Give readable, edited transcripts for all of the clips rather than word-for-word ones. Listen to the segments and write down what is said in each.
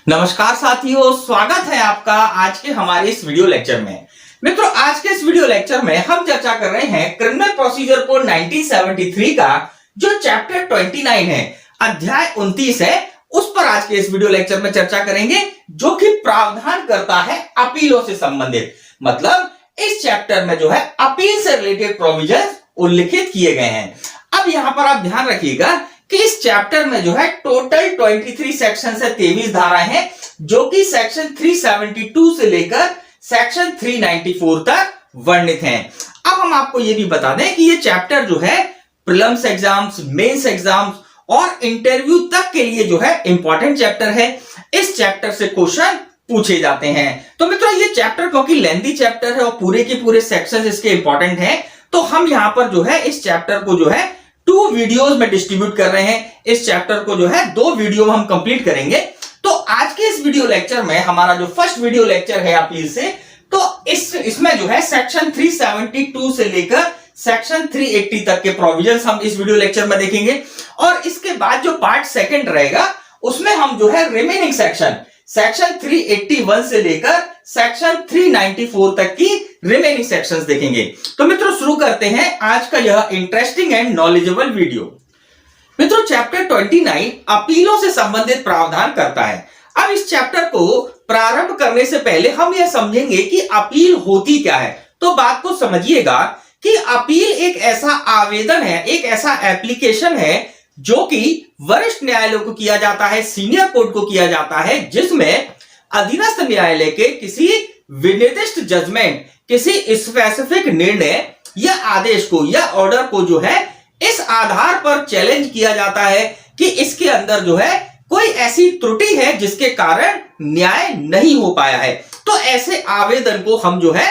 नमस्कार साथियों, स्वागत है आपका आज के हमारे इस वीडियो लेक्चर में। मित्रों, आज के इस वीडियो लेक्चर में हम चर्चा कर रहे हैं क्रिमिनल प्रोसीजर कोड 1973 का जो चैप्टर 29 है, अध्याय 29 है, उस पर आज के इस वीडियो लेक्चर में चर्चा करेंगे, जो कि प्रावधान करता है अपीलों से संबंधित। मतलब इस चैप्टर में जो है अपील से रिलेटेड प्रोविजन उल्लिखित किए गए हैं। अब यहां पर आप ध्यान रखिएगा कि इस चैप्टर में जो है टोटल 23 सेक्शन से 23 धाराएं हैं, जो कि सेक्शन 372 से लेकर सेक्शन 394 तक वर्णित हैं। अब हम आपको यह भी बता दें कि ये चैप्टर जो है प्रीलिम्स एग्जाम्स, मेंस एग्जाम्स और इंटरव्यू तक के लिए जो है इंपॉर्टेंट चैप्टर है। इस चैप्टर से क्वेश्चन पूछे जाते हैं। तो मित्रों, ये चैप्टर क्योंकि लेंथी चैप्टर है और पूरे के पूरे सेक्शन इसके इंपॉर्टेंट हैं, तो हम यहां पर जो है इस चैप्टर को जो है 2 वीडियोस में डिस्ट्रीब्यूट कर रहे हैं। इस चैप्टर को जो है 2 वीडियो में हम कंप्लीट करेंगे। तो आज के इस वीडियो लेक्चर में हमारा जो फर्स्ट वीडियो लेक्चर है अपील से, तो इसमें जो है सेक्शन 372 से लेकर सेक्शन 380 तक के प्रोविजंस हम इस वीडियो लेक्चर में देखेंगे। और इसके बाद जो पार्ट सेकंड रहेगा उसमें हम जो है रिमेनिंग सेक्शन 381 से लेकर सेक्शन 394 तक की रिमेनिंग सेक्शंस देखेंगे। तो मित्रों, शुरू करते हैं आज का यह इंटरेस्टिंग एंड नॉलेजेबल वीडियो। मित्रों, चैप्टर 29 अपीलों से संबंधित प्रावधान करता है। अब इस चैप्टर को प्रारंभ करने से पहले हम यह समझेंगे कि अपील होती क्या है। तो बात को समझिएगा कि अपील एक ऐसा आवेदन है, एक ऐसा एप्लीकेशन है जो कि वरिष्ठ न्यायालय को किया जाता है, सीनियर कोर्ट को किया जाता है, जिसमें अधीनस्थ न्यायालय के किसी विनिर्दिष्ट जजमेंट, किसी स्पेसिफिक निर्णय या आदेश को या ऑर्डर को जो है इस आधार पर चैलेंज किया जाता है कि इसके अंदर जो है कोई ऐसी त्रुटि है जिसके कारण न्याय नहीं हो पाया है। तो ऐसे आवेदन को हम जो है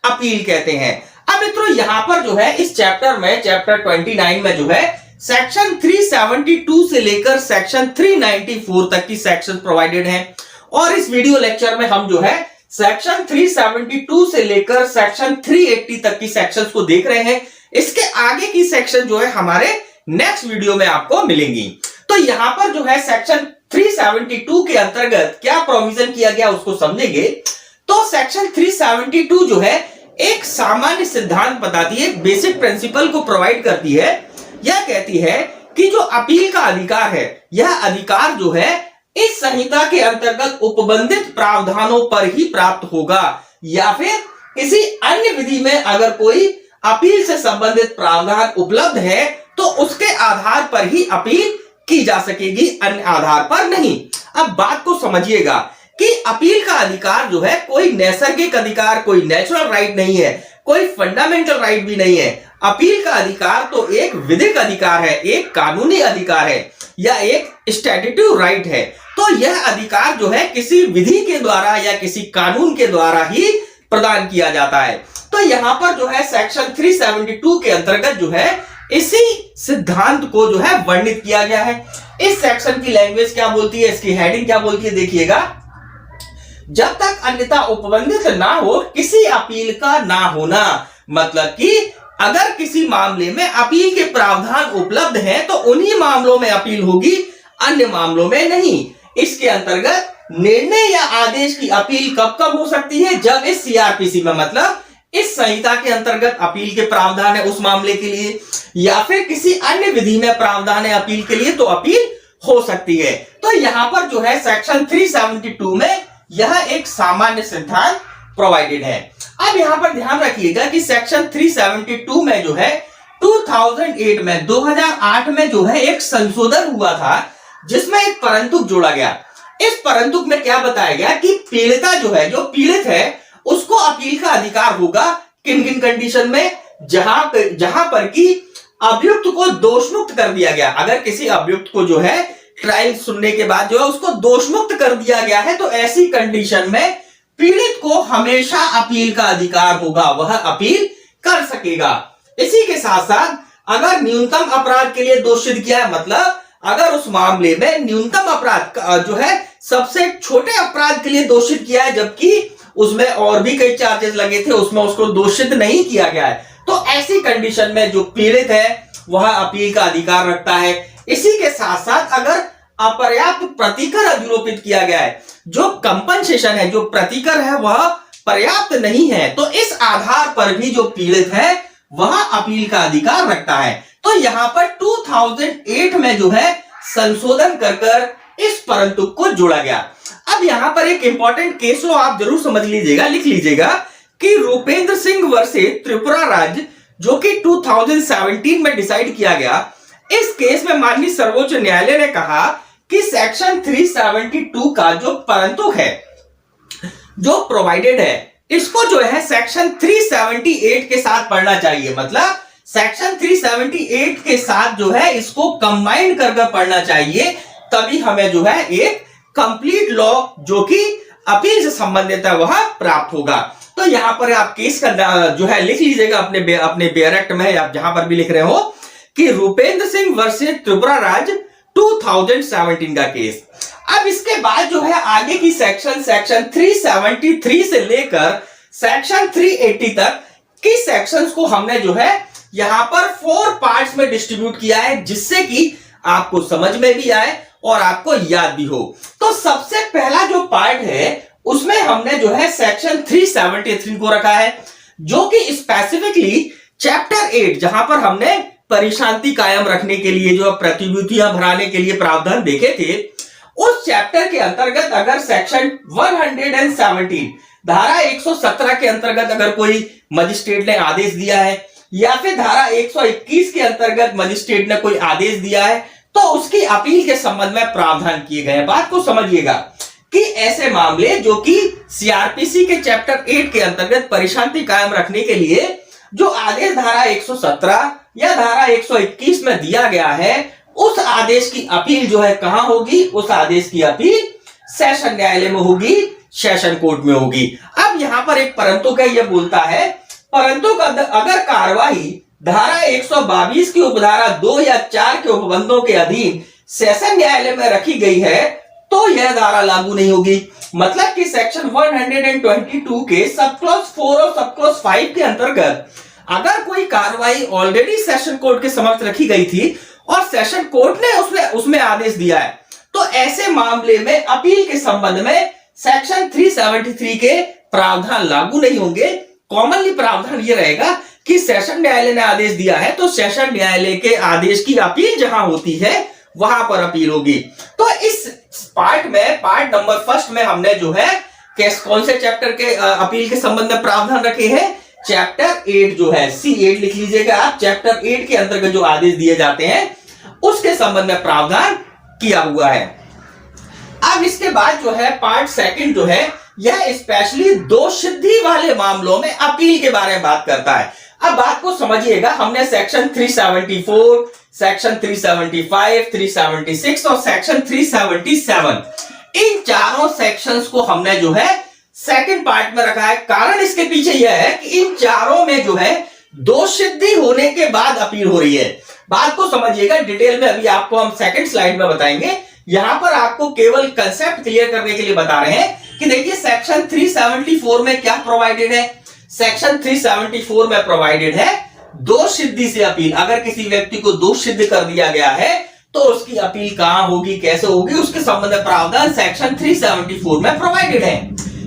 अपील कहते हैं। अब मित्रों, यहां पर जो है इस चैप्टर में, चैप्टर 29 में जो है सेक्शन 372 से लेकर सेक्शन 394 तक की सेक्शन प्रोवाइडेड हैं। और इस वीडियो लेक्चर में हम जो है सेक्शन 372 से लेकर सेक्शन 380 तक की सेक्शंस को देख रहे हैं। इसके आगे की सेक्शन जो है हमारे नेक्स्ट वीडियो में आपको मिलेंगी। तो यहां पर जो है सेक्शन 372 के अंतर्गत क्या प्रोविजन किया गया उसको समझेंगे। तो सेक्शन 372 जो है एक सामान्य सिद्धांत बताती है, बेसिक प्रिंसिपल को प्रोवाइड करती है। यह कहती है कि जो अपील का अधिकार है, यह अधिकार जो है इस संहिता के अंतर्गत उपबंधित प्रावधानों पर ही प्राप्त होगा, या फिर किसी अन्य विधि में अगर कोई अपील से संबंधित प्रावधान उपलब्ध है तो उसके आधार पर ही अपील की जा सकेगी, अन्य आधार पर नहीं। अब बात को समझिएगा कि अपील का अधिकार जो है कोई नैसर्गिक अधिकार, कोई नेचुरल राइट नहीं है, कोई फंडामेंटल राइट भी नहीं है। अपील का अधिकार तो एक विधिक अधिकार है, एक कानूनी अधिकार है या एक स्टैट्यूटरी राइट है। तो यह अधिकार जो है किसी विधि के द्वारा या किसी कानून के द्वारा ही प्रदान किया जाता है। तो यहां पर जो है सेक्शन 372 के अंतर्गत जो है इसी सिद्धांत को जो है वर्णित किया गया है। इस सेक्शन की लैंग्वेज क्या बोलती है, इसकी हेडिंग क्या बोलती है, देखिएगा। जब तक अन्यथा उपबंधित ना हो किसी अपील का ना होना, मतलब कि अगर किसी मामले में अपील के प्रावधान उपलब्ध हैं तो उन्हीं मामलों में अपील होगी, अन्य मामलों में नहीं। इसके अंतर्गत निर्णय या आदेश की अपील कब कब हो सकती है, जब इस सीआरपीसी में, मतलब इस संहिता के अंतर्गत अपील के प्रावधान है उस मामले के लिए, या फिर किसी अन्य विधि में प्रावधान है अपील के लिए, तो अपील हो सकती है। तो यहां पर जो है सेक्शन 372 में यह एक सामान्य सिद्धांत प्रोवाइडेड है। अब यहां पर ध्यान रखिएगा कि सेक्शन 372 में जो है 2008 में जो है एक संशोधन हुआ था, जिसमें एक परंतुक जोड़ा गया। इस परंतुक में क्या बताया गया कि पीड़िता जो है, जो पीड़ित है, उसको अपील का अधिकार होगा किन किन कंडीशन में, जहां पर कि अभियुक्त को दोषमुक्त कर दिया गया। अगर किसी अभियुक्त को जो है ट्रायल सुनने के बाद जो है उसको दोषमुक्त कर दिया गया है, तो ऐसी कंडीशन में पीड़ित को हमेशा अपील का अधिकार होगा, वह अपील कर सकेगा। इसी के साथ साथ अगर न्यूनतम अपराध के लिए दोषित किया है, मतलब अगर उस मामले में न्यूनतम अपराध जो है सबसे छोटे अपराध के लिए दोषित किया है, जबकि उसमें और भी कई चार्जेस लगे थे, उसमें उसको दोषित नहीं किया गया है, तो ऐसी कंडीशन में जो पीड़ित है वह अपील का अधिकार रखता है। इसी के साथ साथ अगर अपर्याप्त प्रतिकर अधिरोपित किया गया है, जो कंपनसेशन है, जो प्रतिकर है, वह पर्याप्त नहीं है, तो इस आधार पर भी जो पीड़ित है वह अपील का अधिकार रखता है। तो यहां पर 2008 में जो है संशोधन कर इस परंतु को जोड़ा गया। अब यहां पर एक इंपॉर्टेंट केस लो आप जरूर समझ लीजिएगा, लिख लीजिएगा कि रूपेंद्र सिंह वर्सेस त्रिपुरा राज्य, जो कि 2017 में डिसाइड किया गया। इस केस में माननीय सर्वोच्च न्यायालय ने कहा कि सेक्शन 372 का जो परंतु है, जो प्रोवाइडेड है, इसको जो है सेक्शन 378 के साथ पढ़ना चाहिए। मतलब सेक्शन 378 के साथ जो है इसको कंबाइन करके पढ़ना चाहिए, तभी हमें जो है एक कंप्लीट लॉ जो कि अपील से संबंधित है वह प्राप्त होगा। तो यहां पर आप केस का जो है लिख लीजिएगा अपने बेयर एक्ट में, आप जहां पर भी लिख रहे हो कि रूपेंद्र सिंह वर्सेस त्रिपुरा राज्य 2017 का केस। अब इसके बाद जो है आगे की सेक्शन 373 से लेकर सेक्शन 380 तक की सेक्शंस को हमने जो है यहां पर 4 पार्ट्स में डिस्ट्रीब्यूट किया है, जिससे कि आपको समझ में भी आए और आपको याद भी हो। तो सबसे पहला जो पार्ट है उसमें हमने जो है सेक्शन 373 को रखा है, जो कि स्पेसिफिकली चैप्टर 8, जहां पर हमने परिशांति कायम रखने के लिए जो प्रतिभूतियां भराने के लिए प्रावधान देखे थे, उस चैप्टर के अंतर्गत अगर सेक्शन 117 धारा 117 के अंतर्गत अगर कोई मजिस्ट्रेट ने आदेश दिया है, या फिर धारा 121 के अंतर्गत मजिस्ट्रेट ने कोई आदेश दिया है, तो उसकी अपील के संबंध में प्रावधान किए गए हैं। बात को समझिएगा कि ऐसे मामले जो कि सीआरपीसी के चैप्टर 8 के अंतर्गत परिशांति कायम रखने के लिए जो आदेश धारा 117 या धारा 121 में दिया गया है, उस आदेश की अपील जो है कहां होगी? उस आदेश की अपील सेशन न्यायालय में होगी, सेशन कोर्ट में होगी। अब यहां पर एक परंतु का यह बोलता है, परंतु अगर कार्रवाई धारा 122 की उपधारा 2 या 4 के उपबंधों के अधीन सेशन न्यायालय में रखी गई है, तो यह धारा लागू नहीं होगी। मतलब कि सेक्शन 122 के सब क्लॉज 4 और सब क्लॉज 5 के अंतर्गत अगर कोई कार्रवाई ऑलरेडी सेशन कोर्ट के समक्ष रखी गई थी और सेशन कोर्ट ने उसमें आदेश दिया है, तो ऐसे मामले में अपील के संबंध में सेक्शन 373 के प्रावधान लागू नहीं होंगे। कॉमनली प्रावधान यह रहेगा कि सेशन न्यायालय ने आदेश दिया है तो सेशन न्यायालय के आदेश की अपील जहां होती है वहां पर अपील होगी। तो इस पार्ट में, पार्ट नंबर फर्स्ट में हमने जो है कौन से चैप्टर के अपील के संबंध में प्रावधान रखे हैं? चैप्टर 8 जो है, C8 लिख लीजिएगा आप। चैप्टर 8 के अंतर्गत जो आदेश दिए जाते हैं उसके संबंध में प्रावधान किया हुआ है। अब इसके बाद जो है पार्ट सेकंड जो है यह स्पेशली दोषसिद्धि वाले मामलों में अपील के बारे में बात करता है। अब बात को समझिएगा, हमने सेक्शन 374, सेक्शन 375, 376 और सेक्शन 377 इन चारों सेक्शंस को हमने जो है सेकंड पार्ट में रखा है। कारण इसके पीछे यह है कि इन चारों में जो है दोषसिद्धि होने के बाद अपील हो रही है। बात को समझिएगा डिटेल में, अभी आपको हम सेकंड स्लाइड में बताएंगे। यहां पर आपको केवल कंसेप्ट क्लियर करने के लिए बता रहे हैं कि देखिए सेक्शन 374 में क्या प्रोवाइडेड है। सेक्शन 374 में प्रोवाइडेड है दोष सिद्धि से अपील। अगर किसी व्यक्ति को दोष सिद्ध कर दिया गया है तो उसकी अपील कहां होगी, कैसे होगी, उसके संबंध में प्रावधान सेक्शन 374 में प्रोवाइडेड है।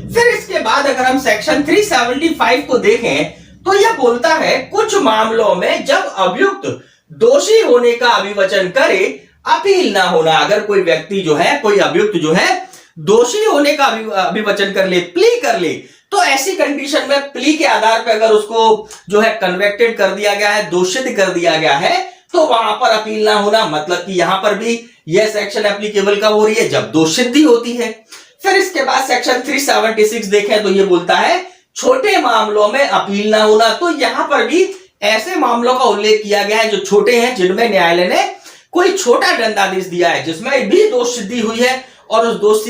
फिर इसके बाद अगर हम सेक्शन 375 को देखें तो यह बोलता है कुछ मामलों में जब अभियुक्त दोषी होने का अभिवचन करे अपील ना होना। अगर कोई व्यक्ति जो है, कोई अभियुक्त जो है दोषी होने का अभिवचन कर ले, प्ली कर ले, तो ऐसी कंडीशन में प्ली के आधार पर अगर उसको जो है कन्वेक्टेड कर दिया गया है, दोषित कर दिया गया है, तो वहां पर अपील ना होना। मतलब कि यहां पर भी यह सेक्शन एप्लीकेबल कब हो रही है? जब दोषसिद्धि होती है। फिर इसके बाद सेक्शन 376 देखें तो यह बोलता है छोटे मामलों में अपील ना होना। तो यहां पर भी ऐसे मामलों का उल्लेख किया गया है जो छोटे हैं, जिनमें न्यायालय ने कोई छोटा दंडादेश दिया है, जिसमें भी दोष सिद्धि हुई है और उस दोष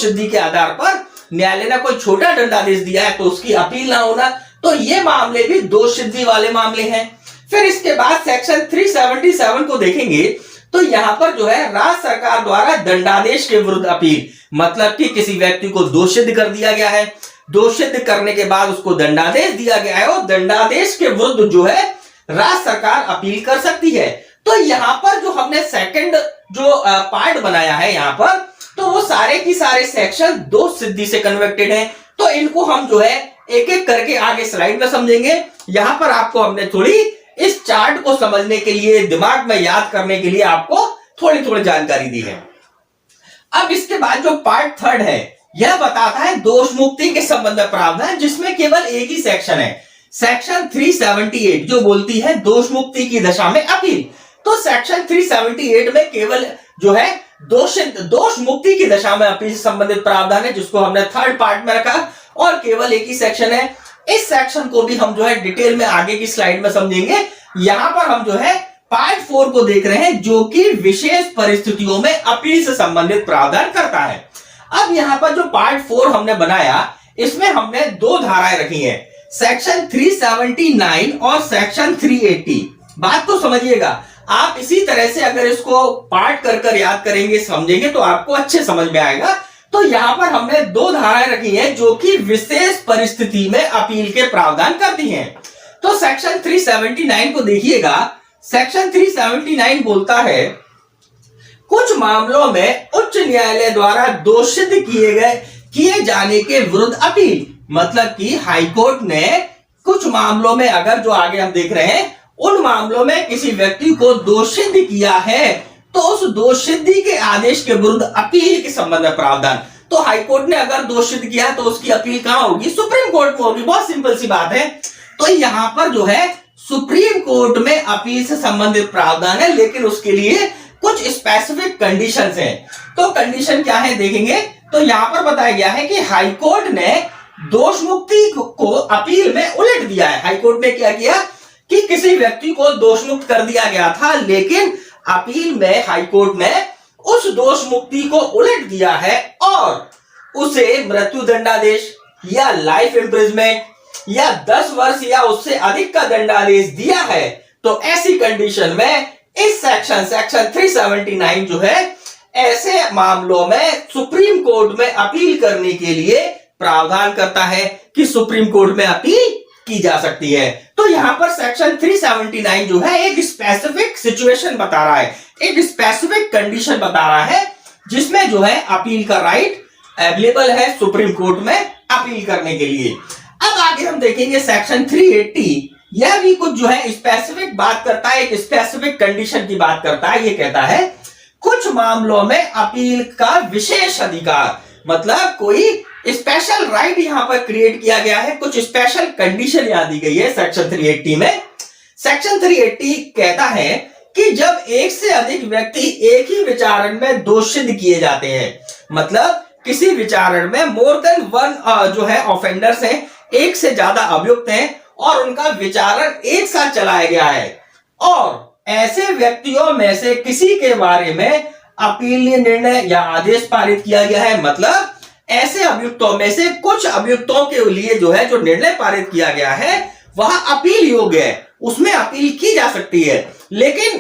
सिद्धि के आधार पर न्यायालय ने कोई छोटा दंडादेश दिया है, तो उसकी अपील ना होना। तो ये मामले भी दोष सिद्धि वाले मामले हैं। फिर इसके बाद सेक्शन 377 को देखेंगे तो यहां पर जो है राज्य सरकार द्वारा दंडादेश के विरुद्ध अपील। मतलब कि किसी व्यक्ति को दोषित कर दिया गया है, दोषित करने के बाद उसको दंडादेश दिया गया है और दंडादेश के विरुद्ध जो है राज्य सरकार अपील कर सकती है। तो यहां पर जो हमने सेकंड जो पार्ट बनाया है, यहां पर तो वो सारे की सारे सेक्शन दोष सिद्धि से कन्वर्टेड हैं। तो इनको हम जो है एक एक करके आगे स्लाइड में समझेंगे। यहां पर आपको हमने थोड़ी इस चार्ट को समझने के लिए, दिमाग में याद करने के लिए आपको थोड़ी थोड़ी जानकारी दी है। अब इसके बाद जो पार्ट थर्ड है यह बताता है दोष मुक्ति के संबंध में प्रावधान, जिसमें केवल एक ही सेक्शन है, सेक्शन 378, जो बोलती है दोष मुक्ति की दशा में अपील। तो सेक्शन 378 में केवल जो है दोष मुक्ति की दशा में अपील से संबंधित प्रावधान है, जिसको हमने थर्ड पार्ट में रखा, और केवल एक ही सेक्शन है। इस सेक्शन को भी हम जो है डिटेल में आगे की स्लाइड में समझेंगे। यहां पर हम जो है पार्ट 4 को देख रहे हैं, जो कि विशेष परिस्थितियों में अपील से संबंधित प्रावधान करता है। अब यहां पर जो पार्ट 4 हमने बनाया, इसमें हमने दो धाराएं रखी हैं, सेक्शन 379 और सेक्शन 380। बात को समझिएगा, आप इसी तरह से अगर इसको पार्ट कर कर याद करेंगे, समझेंगे, तो आपको अच्छे समझ में आएगा। तो यहां पर हमने दो धाराएं रखी हैं जो कि विशेष परिस्थिति में अपील के प्रावधान करती हैं। तो सेक्शन 379 को देखिएगा। सेक्शन 379 बोलता है, कुछ मामलों में उच्च न्यायालय द्वारा दोषित किए जाने के विरुद्ध अपील। मतलब कि हाईकोर्ट ने कुछ मामलों में, अगर जो आगे हम देख रहे हैं, उन मामलों में किसी व्यक्ति को दोषित किया है, तो उस दोषसिद्धि के आदेश के विरुद्ध अपील के संबंध में प्रावधान। तो हाईकोर्ट ने अगर दोषित किया है तो उसकी अपील कहां होगी? सुप्रीम कोर्ट में होगी। बहुत सिंपल सी बात है। तो यहां पर जो है सुप्रीम कोर्ट में अपील से संबंधित प्रावधान है, लेकिन उसके लिए कुछ स्पेसिफिक कंडीशंस हैं। तो कंडीशन क्या है देखेंगे। तो यहां पर बताया गया है कि हाईकोर्ट ने दोष मुक्ति को अपील में उलट दिया है। हाईकोर्ट ने क्या किया कि किसी व्यक्ति को दोष मुक्त कर दिया गया था, लेकिन अपील में हाईकोर्ट ने उस दोष मुक्ति को उलट दिया है और उसे मृत्यु दंडादेश या लाइफ इंप्रिजमेंट या 10 वर्ष या उससे अधिक का दंडादेश दिया है। तो ऐसी कंडीशन में इस सेक्शन 379 जो है, ऐसे मामलों में सुप्रीम कोर्ट में अपील करने के लिए प्रावधान करता है कि सुप्रीम कोर्ट में अपील की जा सकती है। तो यहां पर सेक्शन 379 जो है एक स्पेसिफिक सिचुएशन बता रहा है, एक स्पेसिफिक कंडीशन बता रहा है, जिसमें जो है अपील का राइट अवेलेबल है सुप्रीम कोर्ट में अपील करने के लिए। अब आगे हम देखेंगे सेक्शन 380, यह भी कुछ जो है स्पेसिफिक बात करता है, एक स्पेसिफिक कंडीशन की बात करता है। ये कहता है कुछ मामलों में अपील का विशेष अधिकार, मतलब कोई स्पेशल राइट यहां पर क्रिएट किया गया है, कुछ स्पेशल कंडीशन यहां दी गई है सेक्शन 380 में। सेक्शन 380 कहता है कि जब एक से अधिक व्यक्ति एक ही विचारण में दोषित किए जाते हैं, मतलब किसी विचारण में मोर देन वन जो है ऑफेंडर्स हैं, एक से ज्यादा अभियुक्त हैं और उनका विचारण एक साथ चलाया गया है, और ऐसे व्यक्तियों में से किसी के बारे में अपीलीय निर्णय या आदेश पारित किया गया है, मतलब ऐसे अभियुक्तों में से कुछ अभियुक्तों के लिए जो है जो निर्णय पारित किया गया है वह अपील योग्य है, उसमें अपील की जा सकती है। लेकिन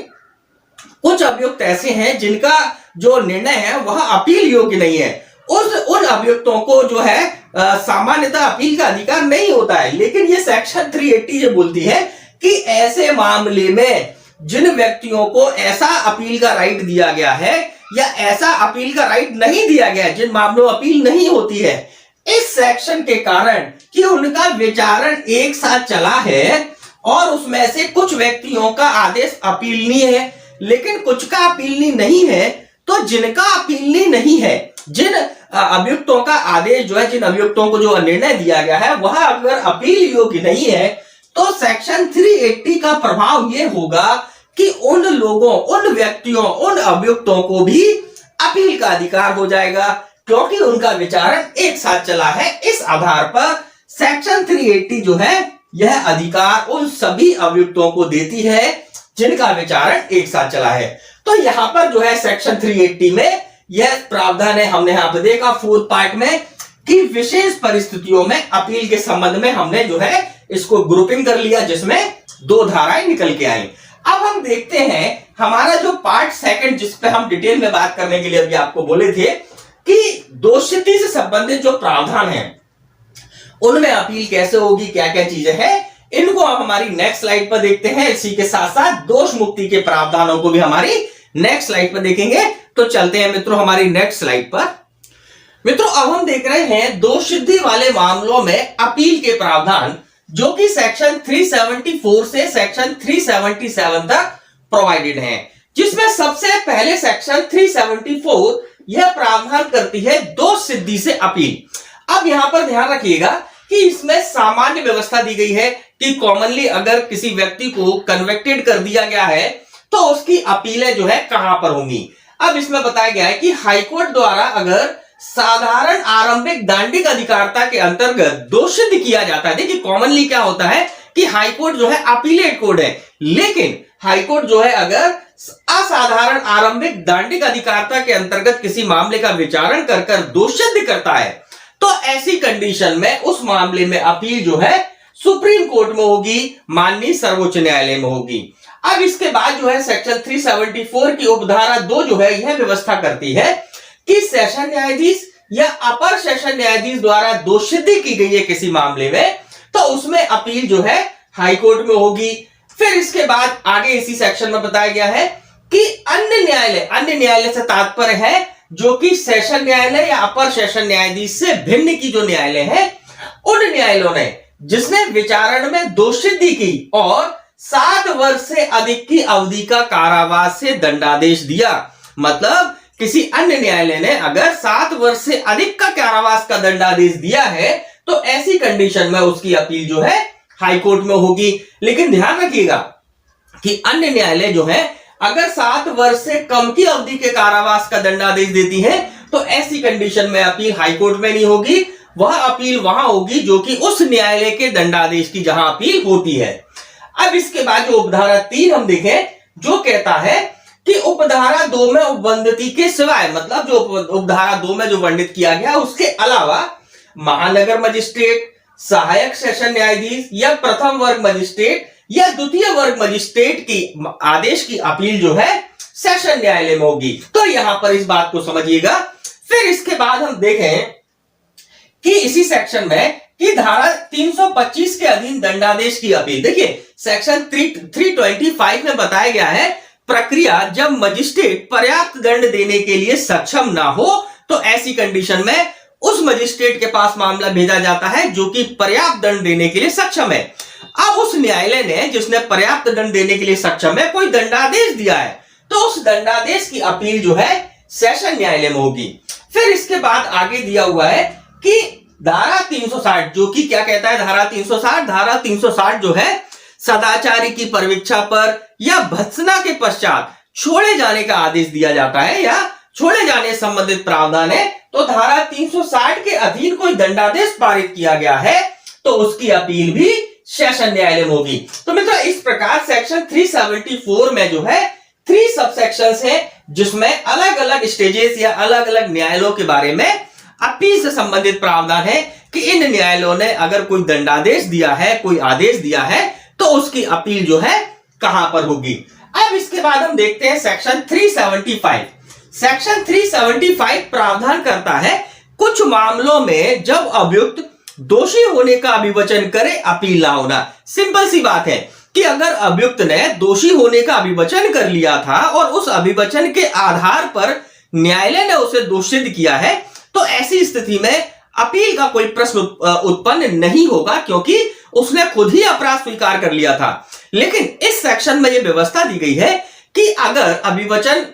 कुछ अभियुक्त ऐसे हैं जिनका जो निर्णय है वह अपील योग्य नहीं है, उन अभियुक्तों को जो है सामान्यतः अपील का अधिकार नहीं होता है। लेकिन ये सेक्शन 380 जो बोलती है कि ऐसे मामले में जिन व्यक्तियों को ऐसा अपील का राइट दिया गया है या ऐसा अपील का राइट नहीं दिया गया है, जिन मामलों में अपील नहीं होती है, इस सेक्शन के कारण कि उनका विचारण एक साथ चला है और उसमें से कुछ व्यक्तियों का आदेश अपीलनीय है लेकिन कुछ का अपीलनीय नहीं है, तो जिनका अपीलनीय नहीं है, जिन अभियुक्तों का आदेश जो है, जिन अभियुक्तों को जो निर्णय दिया गया है वह अगर अपील योग्य नहीं है, तो सेक्शन 380 का प्रभाव यह होगा कि उन लोगों, उन व्यक्तियों, उन अभियुक्तों को भी अपील का अधिकार हो जाएगा, क्योंकि उनका विचारण एक साथ चला है। इस आधार पर सेक्शन 380 जो है यह अधिकार उन सभी अभियुक्तों को देती है जिनका विचारण एक साथ चला है। तो यहां पर जो है सेक्शन 380 में यह प्रावधान है, हमने यहां पर देखा 4th पार्ट में कि विशेष परिस्थितियों में अपील के संबंध में हमने जो है इसको ग्रुपिंग कर लिया, जिसमें दो धाराएं निकल के आई। अब हम देखते हैं हमारा जो पार्ट सेकंड, जिस पे हम डिटेल में बात करने के लिए अभी आपको बोले थे कि दोषसिद्धि से संबंधित जो प्रावधान है उनमें अपील कैसे होगी, क्या क्या चीजें हैं, इनको आप हमारी नेक्स्ट स्लाइड पर देखते हैं। इसी के साथ साथ दोष मुक्ति के प्रावधानों को भी हमारी नेक्स्ट स्लाइड पर देखेंगे। तो चलते हैं मित्रों हमारी नेक्स्ट स्लाइड पर। मित्रों अब हम देख रहे हैं दोषसिद्धि वाले मामलों में अपील के प्रावधान, जो कि सेक्शन 374 से सेक्शन 377 तक प्रोवाइडेड हैं, जिसमें सबसे पहले सेक्शन 374 यह प्रावधान करती है दोषसिद्धि से अपील। अब यहां पर ध्यान रखिएगा कि इसमें सामान्य व्यवस्था दी गई है कि कॉमनली अगर किसी व्यक्ति को कन्विक्टेड कर दिया गया है तो उसकी अपीलें जो है कहां पर होंगी। अब इसमें बताया गया है कि हाईकोर्ट द्वारा अगर साधारण आरंभिक दांडिक अधिकारिता के अंतर्गत दोषसिद्ध किया जाता है, देखिए कॉमनली क्या होता है कि हाईकोर्ट जो है अपीलेट कोर्ट है, लेकिन हाईकोर्ट जो है अगर असाधारण आरंभिक दांडिक अधिकारिता के अंतर्गत किसी मामले का विचारण कर कर दोषसिद्ध करता है, तो ऐसी कंडीशन में उस मामले में अपील जो है सुप्रीम कोर्ट में होगी, माननीय सर्वोच्च न्यायालय में होगी। अब इसके बाद जो है सेक्शन 374 की उपधारा 2 जो है यह व्यवस्था करती है कि सेशन न्यायाधीश या अपर सेशन न्यायाधीश द्वारा दोषसिद्धि की गई है किसी मामले में, तो उसमें अपील जो है हाईकोर्ट में होगी। फिर इसके बाद आगे इसी सेक्शन में बताया गया है कि अन्य न्यायालय से तात्पर्य है जो कि सेशन न्यायालय या अपर सेशन न्यायाधीश से भिन्न की जो न्यायालय है, उन न्यायालयों ने जिसने विचारण में दोषसिद्धि की और 7 वर्ष से अधिक की अवधि का कारावास से दंडादेश दिया, मतलब किसी अन्य न्यायालय ने अगर 7 वर्ष से अधिक का कारावास का दंडादेश दिया है तो ऐसी कंडीशन में उसकी अपील जो है हाईकोर्ट में होगी। लेकिन ध्यान रखिएगा कि अन्य न्यायालय जो है अगर 7 वर्ष से कम की अवधि के कारावास का दंडादेश देती है तो ऐसी कंडीशन में अपील हाईकोर्ट में नहीं होगी, वह अपील वहां होगी जो कि उस न्यायालय के दंडादेश की जहां अपील होती है। अब इसके बाद जो उपधारा 3 हम देखें, जो कहता है कि उपधारा 2 में उपबंधित के सिवाय, मतलब जो उपधारा 2 में जो वर्णित किया गया उसके अलावा महानगर मजिस्ट्रेट, सहायक सेशन न्यायाधीश या प्रथम वर्ग मजिस्ट्रेट या द्वितीय वर्ग मजिस्ट्रेट की आदेश की अपील जो है सेशन न्यायालय में होगी। तो यहां पर इस बात को समझिएगा। फिर इसके बाद हम देखें कि इसी सेक्शन में कि धारा 325 के अधीन दंडादेश की अपील, देखिए सेक्शन 325 में बताया गया है प्रक्रिया जब मजिस्ट्रेट पर्याप्त दंड देने के लिए सक्षम ना हो तो ऐसी कंडीशन में उस मजिस्ट्रेट के पास मामला भेजा जाता है जो कि पर्याप्त दंड देने के लिए सक्षम है। अब उस न्यायालय ने जिसने पर्याप्त दंड देने के लिए सक्षम है कोई दंडादेश दिया है तो उस दंडादेश की अपील जो है सेशन न्यायालय में होगी। फिर इसके बाद आगे दिया हुआ है कि धारा 360 जो कि क्या कहता है, धारा 360 जो है सदाचारी की परिवीक्षा पर या भत्सना के पश्चात छोड़े जाने का आदेश दिया जाता है या छोड़े जाने संबंधित प्रावधान है, तो धारा 360 के अधीन कोई दंडादेश पारित किया गया है तो उसकी अपील भी सेशन न्यायालय में होगी। तो मित्रों इस प्रकार सेक्शन 374 में जो है 3 सबसेक्शंस हैं जिसमें अलग अलग स्टेजेस या अलग अलग न्यायालयों के बारे में अपील से संबंधित प्रावधान है कि इन न्यायालयों ने अगर कोई दंडादेश दिया है, कोई आदेश दिया है तो उसकी अपील जो है कहां पर होगी। अब इसके बाद हम देखते हैं सेक्शन 375। सेक्शन 375 प्रावधान करता है कुछ मामलों में जब अभियुक्त दोषी होने का अभिवचन करे अपील ना होना। सिंपल सी बात है कि अगर अभियुक्त ने दोषी होने का अभिवचन कर लिया था और उस अभिवचन के आधार पर न्यायालय ने उसे दोषित किया है तो ऐसी स्थिति में अपील का कोई प्रश्न उत्पन्न नहीं होगा क्योंकि उसने खुद ही अपराध स्वीकार कर लिया था। लेकिन इस सेक्शन में यह व्यवस्था दी गई है कि अगर अभिवचन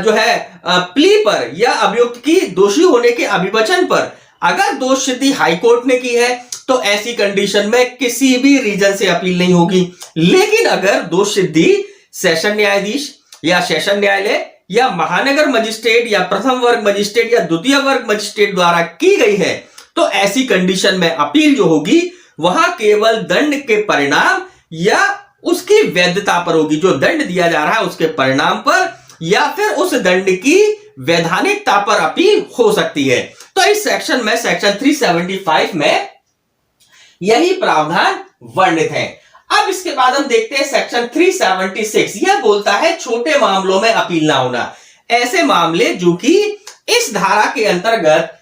जो है प्ली पर या अभियुक्त की दोषी होने के अभिवचन पर अगर दोष सिद्धि हाईकोर्ट ने की है तो ऐसी कंडीशन में किसी भी रीजन से अपील नहीं होगी। लेकिन अगर दोष सिद्धि सेशन न्यायाधीश या सेशन न्यायालय या महानगर मजिस्ट्रेट या प्रथम वर्ग मजिस्ट्रेट या द्वितीय वर्ग मजिस्ट्रेट द्वारा की गई है तो ऐसी कंडीशन में अपील जो होगी वहां केवल दंड के परिणाम या उसकी वैधता पर होगी, जो दंड दिया जा रहा है उसके परिणाम पर या फिर उस दंड की वैधानिकता पर अपील हो सकती है। तो इस सेक्शन में सेक्शन 375 में यही प्रावधान वर्णित है। अब इसके बाद हम देखते हैं सेक्शन 376। यह बोलता है छोटे मामलों में अपील ना होना। ऐसे मामले जो कि इस धारा के अंतर्गत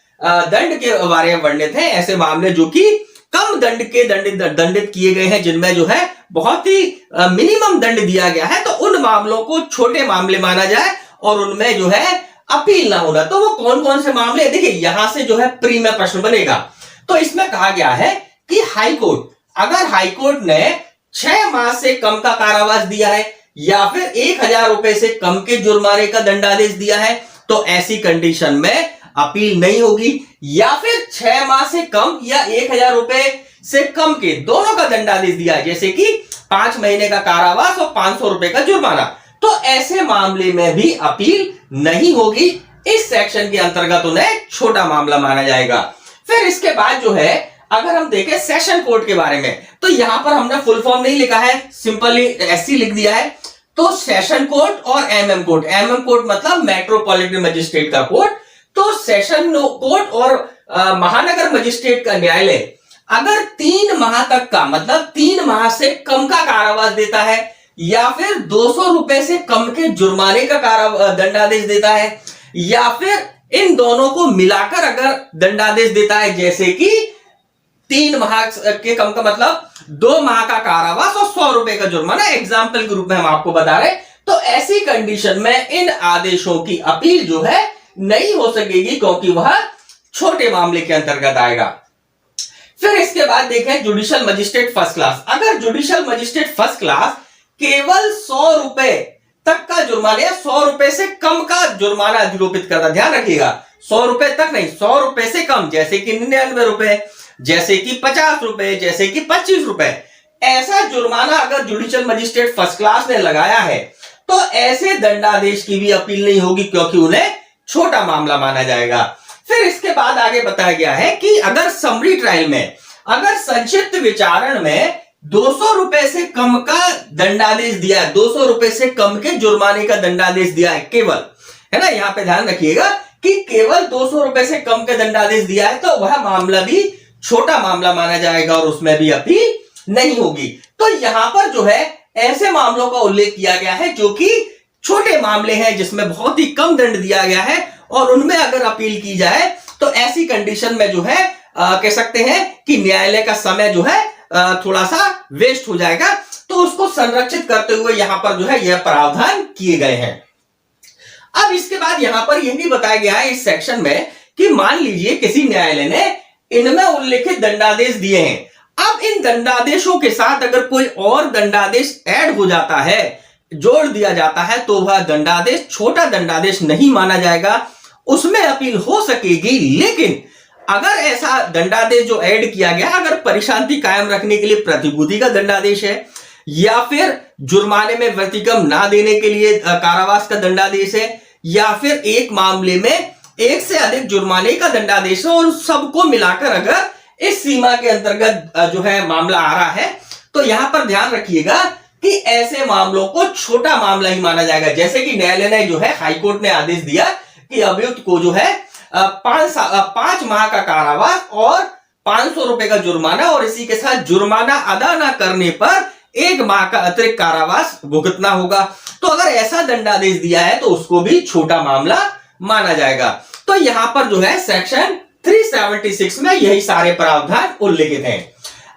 दंड के बारे में वर्णित है, ऐसे मामले जो कि कम दंड के दंडित किए गए हैं, जिनमें जो है बहुत ही मिनिमम दंड दिया गया है, तो उन मामलों को छोटे मामले माना जाए और उनमें जो है अपील ना होना। तो वो कौन कौन से मामले, देखिए यहां से जो है प्री में प्रश्न बनेगा। तो इसमें कहा गया है कि हाईकोर्ट, अगर हाईकोर्ट ने 6 माह से कम का कारावास दिया है या फिर 1,000 रुपए से कम के जुर्माने का दंडादेश दिया है, तो ऐसी कंडीशन में अपील नहीं होगी। या फिर 6 माह से कम या 1,000 रुपए से कम के दोनों का दंडादेश दिया है, जैसे कि 5 महीने का कारावास और 500 रुपए का जुर्माना, तो ऐसे मामले में भी अपील नहीं होगी। इस सेक्शन के अंतर्गत उन्हें छोटा मामला माना जाएगा। फिर इसके बाद जो है अगर हम देखें सेशन कोर्ट के बारे में, तो यहां पर हमने फुल फॉर्म नहीं लिखा है, सिंपली एससी लिख दिया है। तो सेशन कोर्ट और एमएम कोर्ट, एमएम कोर्ट मतलब मेट्रोपॉलिटन मजिस्ट्रेट का कोर्ट, तो सेशन कोर्ट और महानगर मजिस्ट्रेट का न्यायालय अगर 3 माह तक का, मतलब 3 माह से कम का कारावास देता है या फिर 200 रुपए से कम के जुर्माने का दंडादेश देता है, या फिर इन दोनों को मिलाकर अगर दंडादेश देता है, जैसे कि 3 माह के कम का मतलब 2 माह का कारावास और 100 रुपए का जुर्माना, एग्जाम्पल के रूप में हम आपको बता रहे, तो ऐसी कंडीशन में इन आदेशों की अपील जो है नहीं हो सकेगी, क्योंकि वह छोटे मामले के अंतर्गत आएगा। फिर इसके बाद देखें जुडिशियल मजिस्ट्रेट फर्स्ट क्लास। अगर जुडिशियल मजिस्ट्रेट फर्स्ट क्लास केवल 100 रुपए तक का जुर्माना या 100 रुपए से कम का जुर्माना निरूपित करता, ध्यान रखिएगा 100 रुपए तक नहीं, 100 रुपए से कम, जैसे कि 99 रुपए, जैसे कि 50 रुपए, जैसे कि 25 रुपए, ऐसा जुर्माना अगर जुडिशियल मजिस्ट्रेट फर्स्ट क्लास ने लगाया है, तो ऐसे दंडादेश की भी अपील नहीं होगी, क्योंकि उन्हें छोटा मामला माना जाएगा। फिर इसके बाद आगे बताया गया है कि अगर समरी ट्रायल में, अगर संक्षिप्त विचारण में 200 रुपए से कम का दंडादेश दिया है, 200 रुपए से कम के जुर्माने का दंडादेश दिया है केवल, है ना, यहां पे ध्यान रखिएगा कि केवल 200 रुपए से कम के दंडादेश दिया है, तो वह मामला भी छोटा मामला माना जाएगा और उसमें भी अपील नहीं होगी। तो यहां पर जो है ऐसे मामलों का उल्लेख किया गया है जो कि छोटे मामले हैं, जिसमें बहुत ही कम दंड दिया गया है, और उनमें अगर अपील की जाए तो ऐसी कंडीशन में जो है कह सकते हैं कि न्यायालय का समय जो है थोड़ा सा वेस्ट हो जाएगा। तो उसको संरक्षित करते हुए यहां पर जो है यह प्रावधान किए गए हैं। अब इसके बाद यहां पर यह भी बताया गया है इस सेक्शन में कि मान लीजिए किसी न्यायालय ने इनमें उल्लेखित दंडादेश दिए हैं, अब इन दंडादेशों के साथ अगर कोई और दंडादेश ऐड हो जाता है, जोड़ दिया जाता है, तो वह दंडादेश छोटा दंडादेश नहीं माना जाएगा, उसमें अपील हो सकेगी। लेकिन अगर ऐसा दंडादेश जो ऐड किया गया, अगर परिशांति कायम रखने के लिए प्रतिभूति का दंडादेश है, या फिर जुर्माने में व्यतिक्रम ना देने के लिए कारावास का दंडादेश है, या फिर एक मामले में एक से अधिक जुर्माने का दंडादेश है, और सबको मिलाकर अगर इस सीमा के अंतर्गत जो है मामला आ रहा है, तो यहां पर ध्यान रखिएगा कि ऐसे मामलों को छोटा मामला ही माना जाएगा। जैसे कि न्यायालय ने जो है, हाईकोर्ट ने आदेश दिया कि अभियुक्त को जो है 5 माह का कारावास और 500 रुपए का जुर्माना, और इसी के साथ जुर्माना अदा न करने पर 1 माह का अतिरिक्त कारावास भुगतना होगा। तो अगर ऐसा दंडादेश दिया है तो उसको भी छोटा मामला माना जाएगा। तो यहां पर जो है सेक्शन 376 में यही सारे प्रावधान उल्लेखित हैं।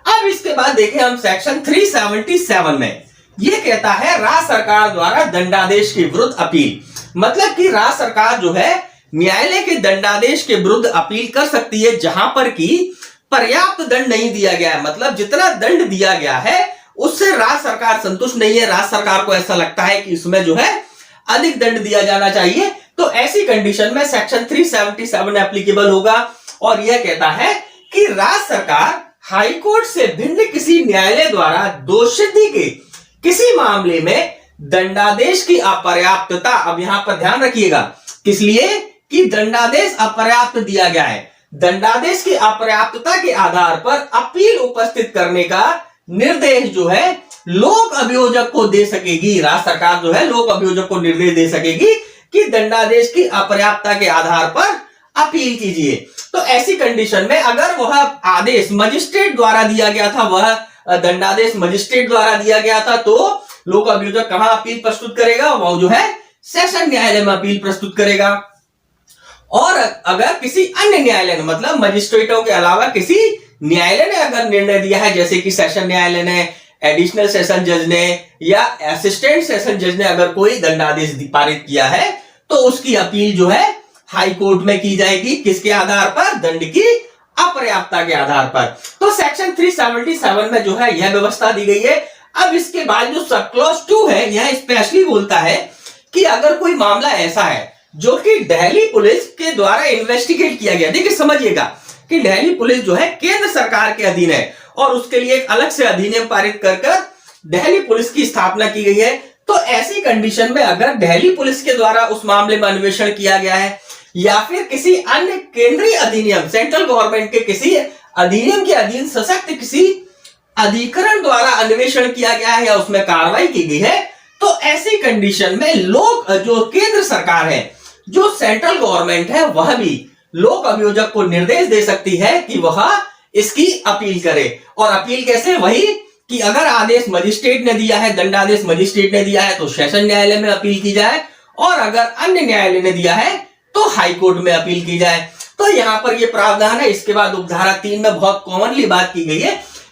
अब इसके बाद देखें हम सेक्शन 377 में, यह कहता है राज्य सरकार द्वारा दंडादेश के विरुद्ध अपील। मतलब कि राज्य सरकार जो है न्यायालय के दंडादेश के विरुद्ध अपील कर सकती है जहां पर कि पर्याप्त दंड नहीं दिया गया है, मतलब जितना दंड दिया गया है उससे राज्य सरकार संतुष्ट नहीं है, राज्य सरकार को ऐसा लगता है कि इसमें जो है अधिक दंड दिया जाना चाहिए। तो ऐसी कंडीशन में सेक्शन 377 एप्लीकेबल होगा, और यह कहता है कि राज्य सरकार हाईकोर्ट से भिन्न किसी न्यायालय द्वारा दोषसिद्धि के किसी मामले में दंडादेश की अपर्याप्तता, अब यहां पर ध्यान रखिएगा किस लिए कि दंडादेश अपर्याप्त दिया गया है, दंडादेश की अपर्याप्तता के आधार पर अपील उपस्थित करने का निर्देश जो है लोक अभियोजक को दे सकेगी। राज्य सरकार जो है लोक अभियोजक को निर्देश दे सकेगी कि दंडादेश की अपर्याप्तता के आधार पर अपील कीजिए। तो ऐसी कंडीशन में अगर वह आदेश मजिस्ट्रेट द्वारा दिया गया था, वह दंडादेश मजिस्ट्रेट द्वारा दिया गया था, तो लोक अभियोजक कहां अपील प्रस्तुत करेगा, वह जो है सेशन न्यायालय में अपील प्रस्तुत करेगा। और अगर किसी अन्य न्यायालय ने, मतलब मजिस्ट्रेटों के अलावा किसी न्यायालय ने अगर निर्णय दिया है, जैसे कि सेशन न्यायालय ने, एडिशनल सेशन जज ने या असिस्टेंट सेशन जज ने अगर कोई दंडादेश पारित किया है, तो उसकी अपील जो है हाई कोर्ट में की जाएगी। किसके आधार पर? दंड की अपर्याप्तता के आधार पर। तो सेक्शन 377 में जो है यह व्यवस्था दी गई है। अब इसके बाद जो सब क्लॉज 2 है, यह स्पेशली बोलता है कि अगर कोई मामला ऐसा है जो कि दिल्ली पुलिस के द्वारा इन्वेस्टिगेट किया गया, देखिए समझिएगा कि दिल्ली पुलिस जो है केंद्र सरकार के अधीन है और उसके लिए एक अलग से अधिनियम पारित कर दिल्ली पुलिस की स्थापना की गई है। तो ऐसी कंडीशन में अगर दिल्ली पुलिस के द्वारा उस मामले में अन्वेषण किया गया है या फिर किसी अन्य केंद्रीय अधिनियम, सेंट्रल गवर्नमेंट के किसी अधिनियम के अधीन सशक्त किसी अधिकरण द्वारा अन्वेषण किया गया है या उसमें कार्रवाई की गई है, तो ऐसी कंडीशन में लोक जो केंद्र सरकार है, जो सेंट्रल गवर्नमेंट है, वह भी लोक अभियोजक को निर्देश दे सकती है कि वह इसकी अपील करे। और अपील कैसे? वही कि अगर आदेश मजिस्ट्रेट ने दिया है, दंडादेश मजिस्ट्रेट ने दिया है, तो सेशन न्यायालय में अपील की जाए, और अगर अन्य न्यायालय ने दिया है तो हाई कोर्ट में अपील की जाए। तो यहां पर यह प्रावधान है। इसके बाद उपधारा 3 में बहुत कॉमनली बात की गई है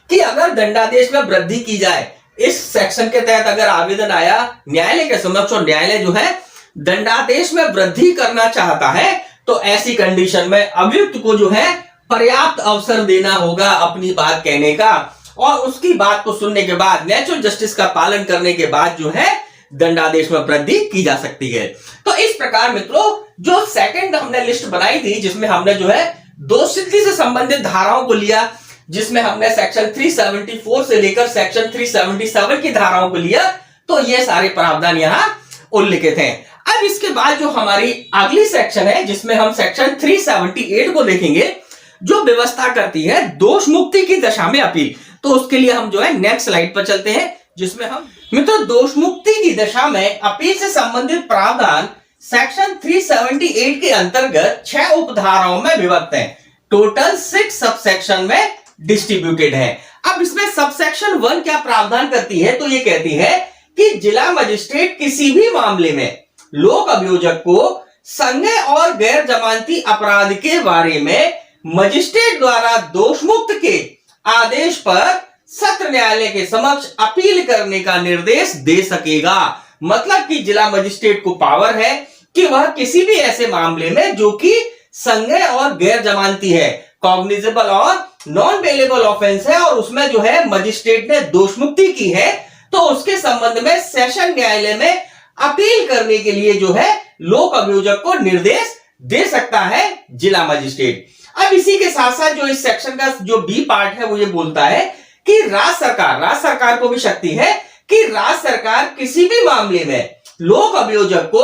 कि अगर दंडादेश में वृद्धि की जाए, इस सेक्शन के तहत अगर आवेदन आया न्यायालय के समक्ष और न्यायालय जो है दंडादेश में वृद्धि करना चाहता है, तो ऐसी कंडीशन में अभियुक्त को जो है पर्याप्त अवसर देना होगा अपनी बात कहने का, और उसकी बात को सुनने के बाद नेचुरल जस्टिस का पालन करने के बाद जो है दंडादेश में वृद्धि की जा सकती है। तो इस प्रकार मित्रों, जो सेकंड हमने लिस्ट बनाई थी, जिसमें हमने जो है दोषसिद्धि से संबंधित धाराओं को लिया, जिसमें हमने सेक्शन 374 से लेकर सेक्शन 377 की धाराओं को लिया, तो ये सारे प्रावधान यहां उल्लिखित हैं। अब इसके बाद जो हमारी अगली सेक्शन है, जिसमें हम सेक्शन 378 को देखेंगे, जो व्यवस्था करती है दोष मुक्ति की दशा में अपील। तो उसके लिए हम जो है नेक्स्ट स्लाइड पर चलते हैं, जिसमें हम मित्रों दोष मुक्ति की दशा में अपील से संबंधित प्रावधान सेक्शन 378 के अंतर्गत 6 उपधाराओं में विभक्त हैं। टोटल 6 सबसेक्शन में डिस्ट्रीब्यूटेड है। अब इसमें सबसेक्शन 1 क्या प्रावधान करती है? तो ये कहती है कि जिला मजिस्ट्रेट किसी भी मामले में लोक अभियोजक को संज्ञेय और गैर जमानती अपराध के बारे में मजिस्ट्रेट द्वारा दोषमुक्त के आदेश पर सत्र न्यायालय के समक्ष अपील करने का निर्देश दे सकेगा। मतलब कि जिला मजिस्ट्रेट को पावर है कि वह किसी भी ऐसे मामले में जो कि संज्ञेय और गैर जमानती है, कॉग्निजेबल और नॉन बेलेबल ऑफेंस है, और उसमें जो है मजिस्ट्रेट ने दोषमुक्ति की है, तो उसके संबंध में सेशन न्यायालय में अपील करने के लिए जो है लोक अभियोजक को निर्देश दे सकता है जिला मजिस्ट्रेट। अब इसी के साथ साथ जो इस सेक्शन का जो बी पार्ट है वो ये बोलता है कि राज्य सरकार को भी शक्ति है कि राज्य सरकार किसी भी मामले में लोक अभियोजक को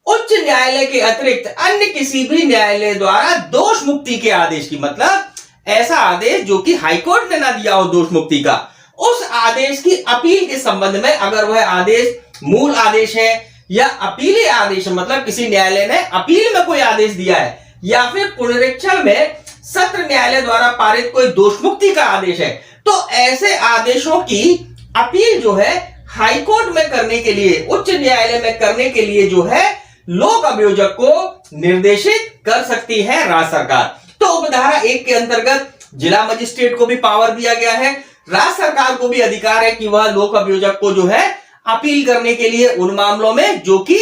उच्च न्यायालय के अतिरिक्त अन्य किसी भी न्यायालय द्वारा दोष मुक्ति के आदेश की, मतलब ऐसा आदेश जो कि हाईकोर्ट ने ना दिया हो दोष मुक्ति का, उस आदेश की अपील के संबंध में, अगर वह आदेश मूल आदेश है या अपीली आदेश, मतलब किसी न्यायालय ने अपील में कोई आदेश दिया है या फिर पुनरीक्षण में सत्र न्यायालय द्वारा पारित कोई दोषमुक्ति का आदेश है, तो ऐसे आदेशों की अपील जो है हाईकोर्ट में करने के लिए, उच्च न्यायालय में करने के लिए जो है लोक अभियोजक को निर्देशित कर सकती है राज्य सरकार। तो उपधारा 1 के अंतर्गत जिला मजिस्ट्रेट को भी पावर दिया गया है, राज्य सरकार को भी अधिकार है कि वह लोक अभियोजक को जो है अपील करने के लिए उन मामलों में जो कि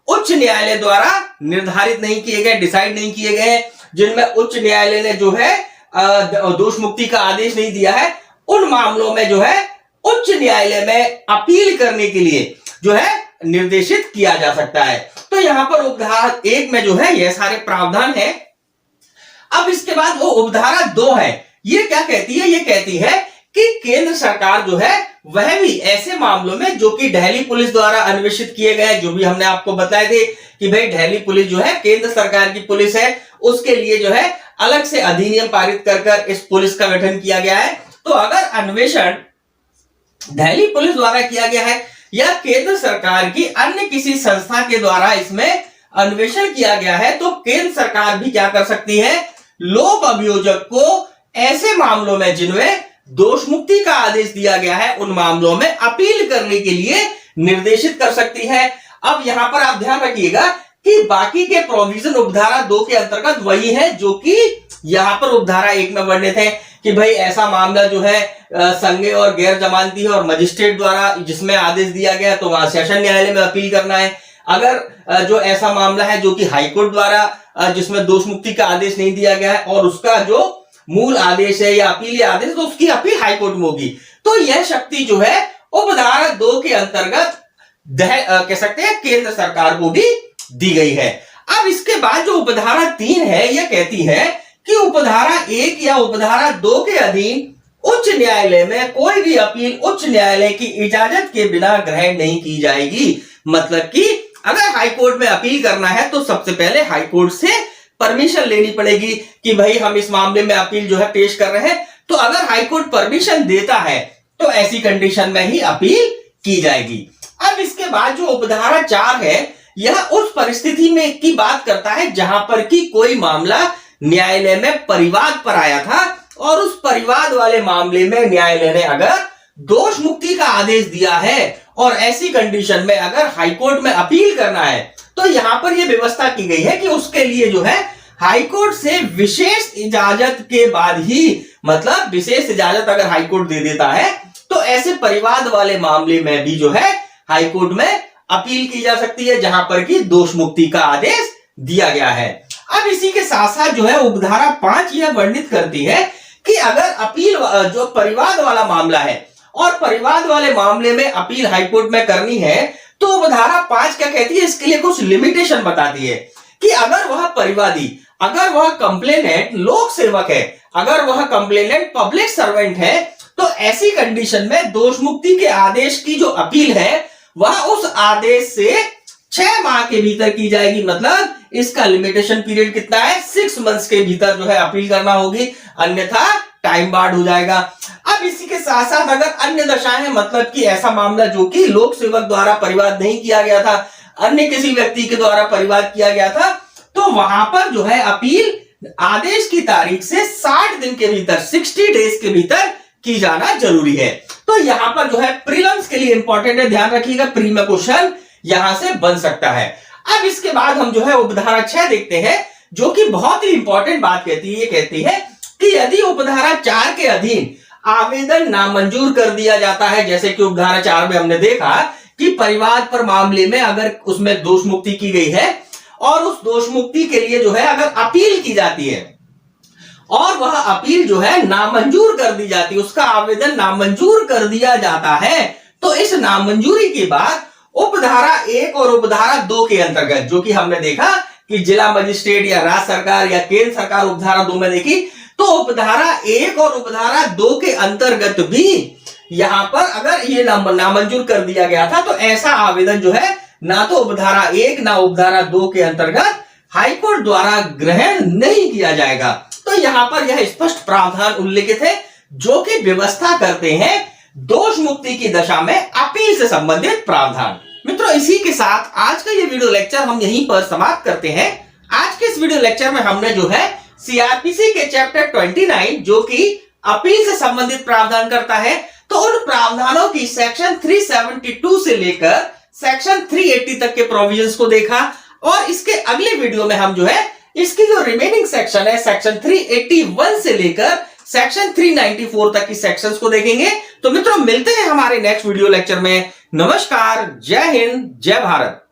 उच्च न्यायालय द्वारा निर्धारित नहीं किए गए, डिसाइड नहीं किए गए, जिनमें उच्च न्यायालय ने जो है दोष मुक्ति का आदेश नहीं दिया है, उन मामलों में जो है उच्च न्यायालय में अपील करने के लिए जो है निर्देशित किया जा सकता है। तो यहां पर उपधारा 1 में जो है यह सारे प्रावधान है। अब इसके बाद वो उपधारा 2 है, ये क्या कहती है? ये कहती है कि केंद्र सरकार जो है वह भी ऐसे मामलों में जो कि दिल्ली पुलिस द्वारा अन्वेषित किए गए, जो भी हमने आपको बताए थे कि भाई दिल्ली पुलिस जो है केंद्र सरकार की पुलिस है, उसके लिए जो है अलग से अधिनियम पारित कर इस पुलिस का गठन किया गया है। तो अगर अन्वेषण दिल्ली पुलिस द्वारा किया गया है या केंद्र सरकार की अन्य किसी संस्था के द्वारा इसमें अन्वेषण किया गया है, तो केंद्र सरकार भी क्या कर सकती है? लोक अभियोजक को ऐसे मामलों में जिनमें दोष मुक्ति का आदेश दिया गया है, उन मामलों में अपील करने के लिए निर्देशित कर सकती है। अब यहां पर आप ध्यान रखिएगा कि बाकी के प्रोविजन उपधारा 2 के अंतर्गत वही है जो कि यहां पर उपधारा 1 में वर्णित है कि भाई ऐसा मामला जो है संज्ञेय और गैर जमानती है और मजिस्ट्रेट द्वारा जिसमें आदेश दिया गया, तो वहां सेशन न्यायालय में अपील करना है। अगर जो ऐसा मामला है जो कि हाईकोर्ट द्वारा जिसमें दोष मुक्ति का आदेश नहीं दिया गया है और उसका जो मूल आदेश है या अपील आदेश, तो उसकी अपील हाईकोर्ट में होगी। तो यह शक्ति जो है उपधारा 2 के अंतर्गत कह सकते हैं केंद्र सरकार को भी दी गई है। अब इसके बाद जो उपधारा 3 है यह कहती है कि उपधारा 1 या उपधारा 2 के अधीन उच्च न्यायालय में कोई भी अपील उच्च न्यायालय की इजाजत के बिना ग्रहण नहीं की जाएगी। मतलब कि अगर हाईकोर्ट में अपील करना है तो सबसे पहले हाईकोर्ट से परमिशन लेनी पड़ेगी कि भाई हम इस मामले में अपील जो है पेश कर रहे हैं। तो अगर हाईकोर्ट परमिशन देता है तो ऐसी कंडीशन में ही अपील की जाएगी। अब इसके बाद जो उपधारा 4 है यह उस परिस्थिति में की बात करता है जहां पर कि कोई मामला न्यायालय में परिवाद पर आया था और उस परिवाद वाले मामले में न्यायालय ने अगर दोष मुक्ति का आदेश दिया है और ऐसी कंडीशन में अगर हाईकोर्ट में अपील करना है तो यहां पर यह व्यवस्था की गई है कि उसके लिए जो है हाईकोर्ट से विशेष इजाजत के बाद ही, मतलब विशेष इजाजत अगर हाईकोर्ट दे देता है तो ऐसे परिवाद वाले मामले में भी जो है हाईकोर्ट में अपील की जा सकती है जहां पर कि दोष मुक्ति का आदेश दिया गया है। अब इसी के साथ साथ जो है उपधारा 5 यह वर्णित करती है कि अगर अपील जो परिवाद वाला मामला है और परिवाद वाले मामले में अपील हाईकोर्ट में करनी है तो उपधारा 5 क्या कहती है, इसके लिए कुछ लिमिटेशन बताती है कि अगर वह परिवादी, अगर वह कंप्लेनेंट लोक सेवक है, अगर वह कंप्लेनेंट पब्लिक सर्वेंट है तो ऐसी कंडीशन में दोष मुक्ति के आदेश की जो अपील है वह उस आदेश से 6 माह के भीतर की जाएगी। मतलब इसका लिमिटेशन पीरियड कितना है, 6 मंथ्स के भीतर जो है अपील करना होगी, अन्यथा टाइम बार्ड हो जाएगा। अब इसी के साथ साथ अगर अन्य दशाएं हैं, मतलब कि ऐसा मामला जो कि लोक सेवक द्वारा परिवाद नहीं किया गया था, अन्य किसी व्यक्ति के द्वारा परिवाद किया गया था, तो वहां पर जो है अपील आदेश की तारीख से 60 दिन के भीतर, 60 डेज के भीतर की जाना जरूरी है। तो यहां पर जो है प्रीलिम्स के लिए इंपॉर्टेंट है, ध्यान रखिएगा, प्री में क्वेश्चन यहां से बन सकता है। अब इसके बाद हम जो है उपधारा 6 देखते हैं जो कि बहुत ही इंपॉर्टेंट बात कहती है। ये कहती है कि यदि उपधारा 4 के अधीन आवेदन नामंजूर कर दिया जाता है, जैसे कि उपधारा 4 में हमने देखा कि परिवाद पर मामले में अगर उसमें दोष मुक्ति की गई है और उस दोष मुक्ति के लिए जो है अगर अपील की जाती है और वह अपील जो है नामंजूर कर दी जाती है, उसका आवेदन नामंजूर कर दिया जाता है, तो इस नामंजूरी के बाद उपधारा 1 और उपधारा 2 के अंतर्गत, जो कि हमने देखा कि जिला मजिस्ट्रेट या राज्य सरकार या केंद्र सरकार उपधारा 2 में देखी, तो उपधारा 1 और उपधारा 2 के अंतर्गत भी यहां पर अगर ये नामंजूर कर दिया गया था तो ऐसा आवेदन जो है ना तो उपधारा 1 ना उपधारा 2 के अंतर्गत हाईकोर्ट द्वारा ग्रहण नहीं किया जाएगा। तो यहां पर यह स्पष्ट प्रावधान उल्लेखित है जो कि व्यवस्था करते हैं दोष मुक्ति की दशा में अपील से संबंधित प्रावधान। मित्रों, इसी के साथ आज का ये वीडियो लेक्चर हम यहीं पर समाप्त करते हैं। आज के इस वीडियो लेक्चर में हमने जो है सीआरपीसी के चैप्टर 29 जो कि अपील से संबंधित प्रावधान करता है, तो उन प्रावधानों की सेक्शन 372 से लेकर सेक्शन 380 तक के प्रोविजंस को देखा और इसके अगले वीडियो में हम जो है इसकी जो रिमेनिंग सेक्शन है सेक्शन 381 से लेकर सेक्शन 394 तक की सेक्शंस को देखेंगे। तो मित्रों, मिलते हैं हमारे नेक्स्ट वीडियो लेक्चर में। नमस्कार, जय हिंद, जय भारत।